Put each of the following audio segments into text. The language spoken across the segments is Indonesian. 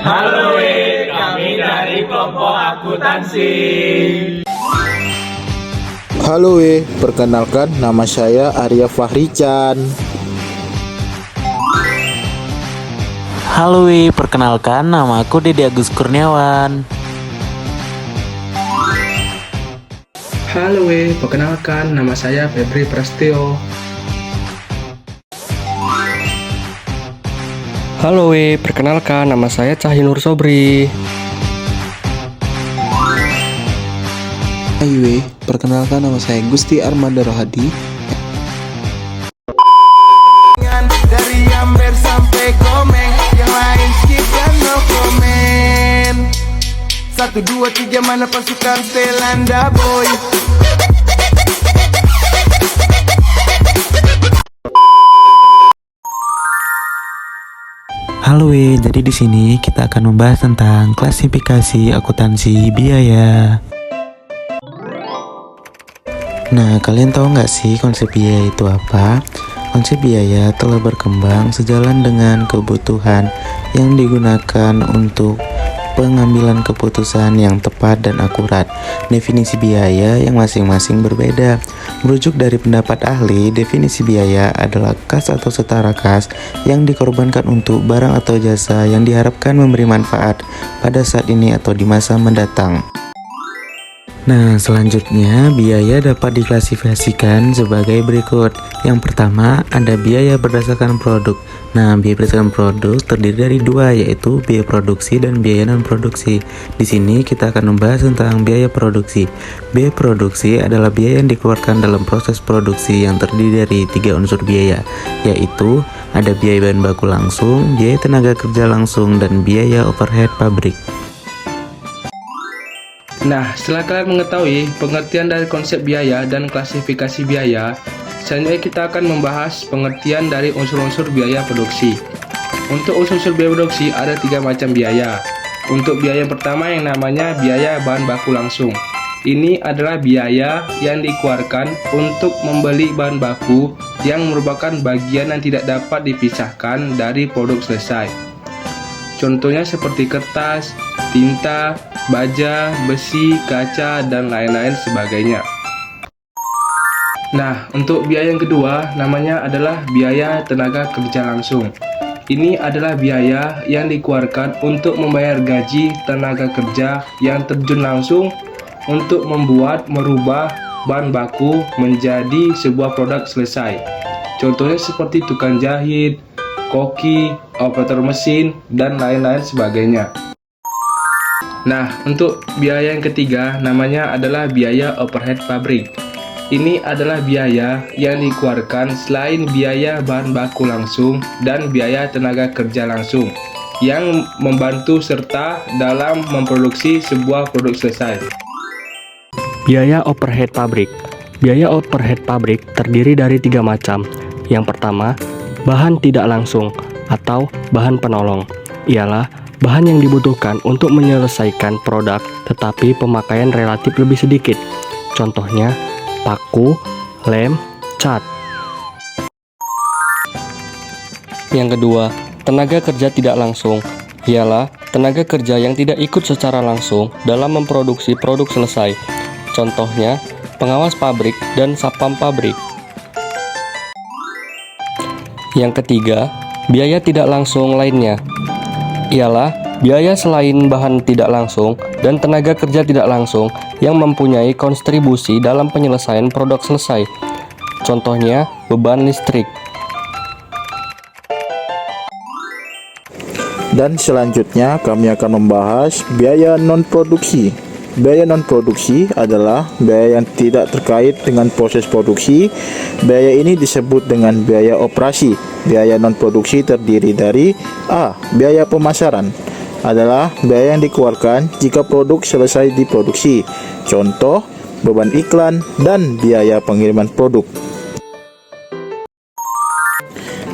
Halo, kami dari kelompok akuntansi. Halo, perkenalkan nama saya Arya Fahrican. Halo, perkenalkan nama aku Dede Agus Kurniawan. Halo, perkenalkan nama saya Febri Prastio. Halo, perkenalkan nama saya Cahinur Sobri. Hai, perkenalkan nama saya Gusti Armanda Rohadi. Dari Amber sampai Komeng, yang lain skip dan no komen. 1, 2, 3 mana pasukan Selanda boy. Halo, jadi di sini kita akan membahas tentang klasifikasi akuntansi biaya. Nah, kalian tahu nggak sih konsep biaya itu apa? Konsep biaya telah berkembang sejalan dengan kebutuhan yang digunakan untuk pengambilan keputusan yang tepat dan akurat. Definisi biaya yang masing-masing berbeda. Merujuk dari pendapat ahli, definisi biaya adalah kas atau setara kas yang dikorbankan untuk barang atau jasa yang diharapkan memberi manfaat pada saat ini atau di masa mendatang. Nah, selanjutnya biaya dapat diklasifikasikan sebagai berikut. Yang pertama, ada biaya berdasarkan produk. Nah, biaya berdasarkan produk terdiri dari dua, yaitu biaya produksi dan biaya non-produksi. Di sini kita akan membahas tentang biaya produksi. Biaya produksi adalah biaya yang dikeluarkan dalam proses produksi yang terdiri dari 3 unsur biaya, yaitu ada biaya bahan baku langsung, biaya tenaga kerja langsung, dan biaya overhead pabrik. Nah, setelah kalian mengetahui pengertian dari konsep biaya dan klasifikasi biaya, selanjutnya kita akan membahas pengertian dari unsur-unsur biaya produksi. Untuk unsur-unsur biaya produksi ada 3 macam biaya. Untuk biaya yang pertama yang namanya biaya bahan baku langsung. Ini adalah biaya yang dikeluarkan untuk membeli bahan baku yang merupakan bagian yang tidak dapat dipisahkan dari produk selesai. Contohnya seperti kertas, tinta, baja, besi, kaca, dan lain-lain sebagainya. Nah, untuk biaya yang kedua namanya adalah biaya tenaga kerja langsung. Ini adalah biaya yang dikeluarkan untuk membayar gaji tenaga kerja yang terjun langsung untuk merubah bahan baku menjadi sebuah produk selesai. Contohnya seperti tukang jahit, koki, operator mesin, dan lain-lain sebagainya. Nah, untuk biaya yang ketiga namanya adalah biaya overhead pabrik. Ini adalah biaya yang dikeluarkan selain biaya bahan baku langsung dan biaya tenaga kerja langsung yang membantu serta dalam memproduksi sebuah produk selesai. Biaya overhead pabrik. Biaya overhead pabrik terdiri dari 3 macam. Yang pertama, bahan tidak langsung atau bahan penolong. Ialah bahan yang dibutuhkan untuk menyelesaikan produk tetapi pemakaian relatif lebih sedikit. Contohnya, paku, lem, cat. Yang kedua, tenaga kerja tidak langsung. Ialah tenaga kerja yang tidak ikut secara langsung dalam memproduksi produk selesai. Contohnya, pengawas pabrik dan satpam pabrik. Yang ketiga, biaya tidak langsung lainnya. Ialah biaya selain bahan tidak langsung dan tenaga kerja tidak langsung yang mempunyai kontribusi dalam penyelesaian produk selesai. Contohnya, beban listrik. Dan selanjutnya kami akan membahas biaya non-produksi. Biaya non-produksi adalah biaya yang tidak terkait dengan proses produksi. Biaya ini disebut dengan biaya operasi. Biaya non-produksi terdiri dari A. Biaya pemasaran adalah biaya yang dikeluarkan jika produk selesai diproduksi. Contoh, beban iklan dan biaya pengiriman produk.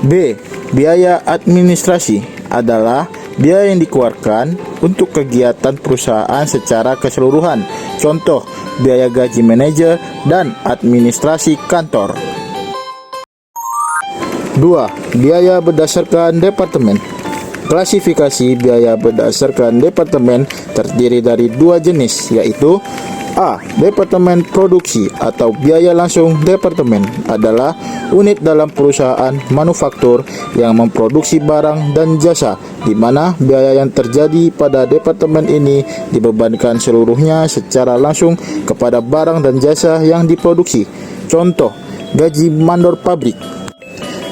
B. Biaya administrasi adalah biaya yang dikeluarkan untuk kegiatan perusahaan secara keseluruhan. Contoh, biaya gaji manajer dan administrasi kantor. 2. Biaya berdasarkan departemen. Klasifikasi biaya berdasarkan departemen terdiri dari dua jenis, yaitu A. Departemen produksi atau biaya langsung. Departemen adalah unit dalam perusahaan manufaktur yang memproduksi barang dan jasa, di mana biaya yang terjadi pada departemen ini dibebankan seluruhnya secara langsung kepada barang dan jasa yang diproduksi. Contoh, gaji mandor pabrik.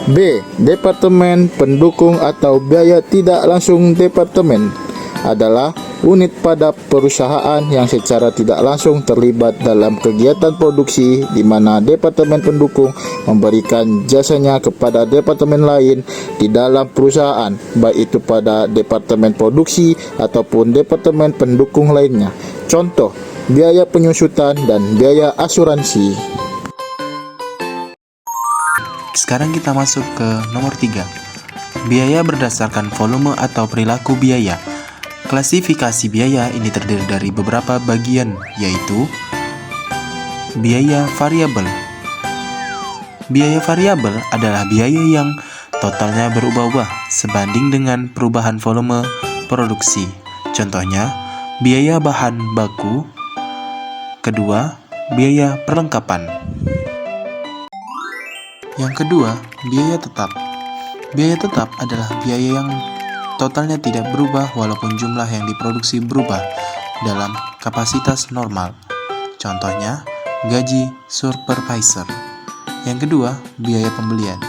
B. Departemen pendukung atau biaya tidak langsung. Departemen adalah unit pada perusahaan yang secara tidak langsung terlibat dalam kegiatan produksi, di mana departemen pendukung memberikan jasanya kepada departemen lain di dalam perusahaan, baik itu pada departemen produksi ataupun departemen pendukung lainnya. Contoh, biaya penyusutan dan biaya asuransi. Sekarang kita masuk ke nomor 3. Biaya berdasarkan volume atau perilaku biaya. Klasifikasi biaya ini terdiri dari beberapa bagian, yaitu biaya variabel. Biaya variabel adalah biaya yang totalnya berubah-ubah sebanding dengan perubahan volume produksi. Contohnya, biaya bahan baku. Kedua, biaya perlengkapan. Yang kedua, biaya tetap. Biaya tetap adalah biaya yang totalnya tidak berubah walaupun jumlah yang diproduksi berubah dalam kapasitas normal. Contohnya, gaji supervisor. Yang kedua, biaya pembelian.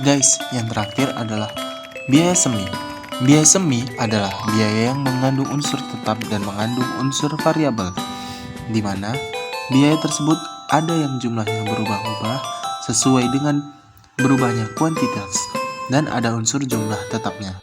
Guys, yang terakhir adalah biaya semi. Biaya semi adalah biaya yang mengandung unsur tetap dan mengandung unsur variabel, di mana biaya tersebut ada yang jumlahnya berubah-ubah sesuai dengan berubahnya kuantitas dan ada unsur jumlah tetapnya.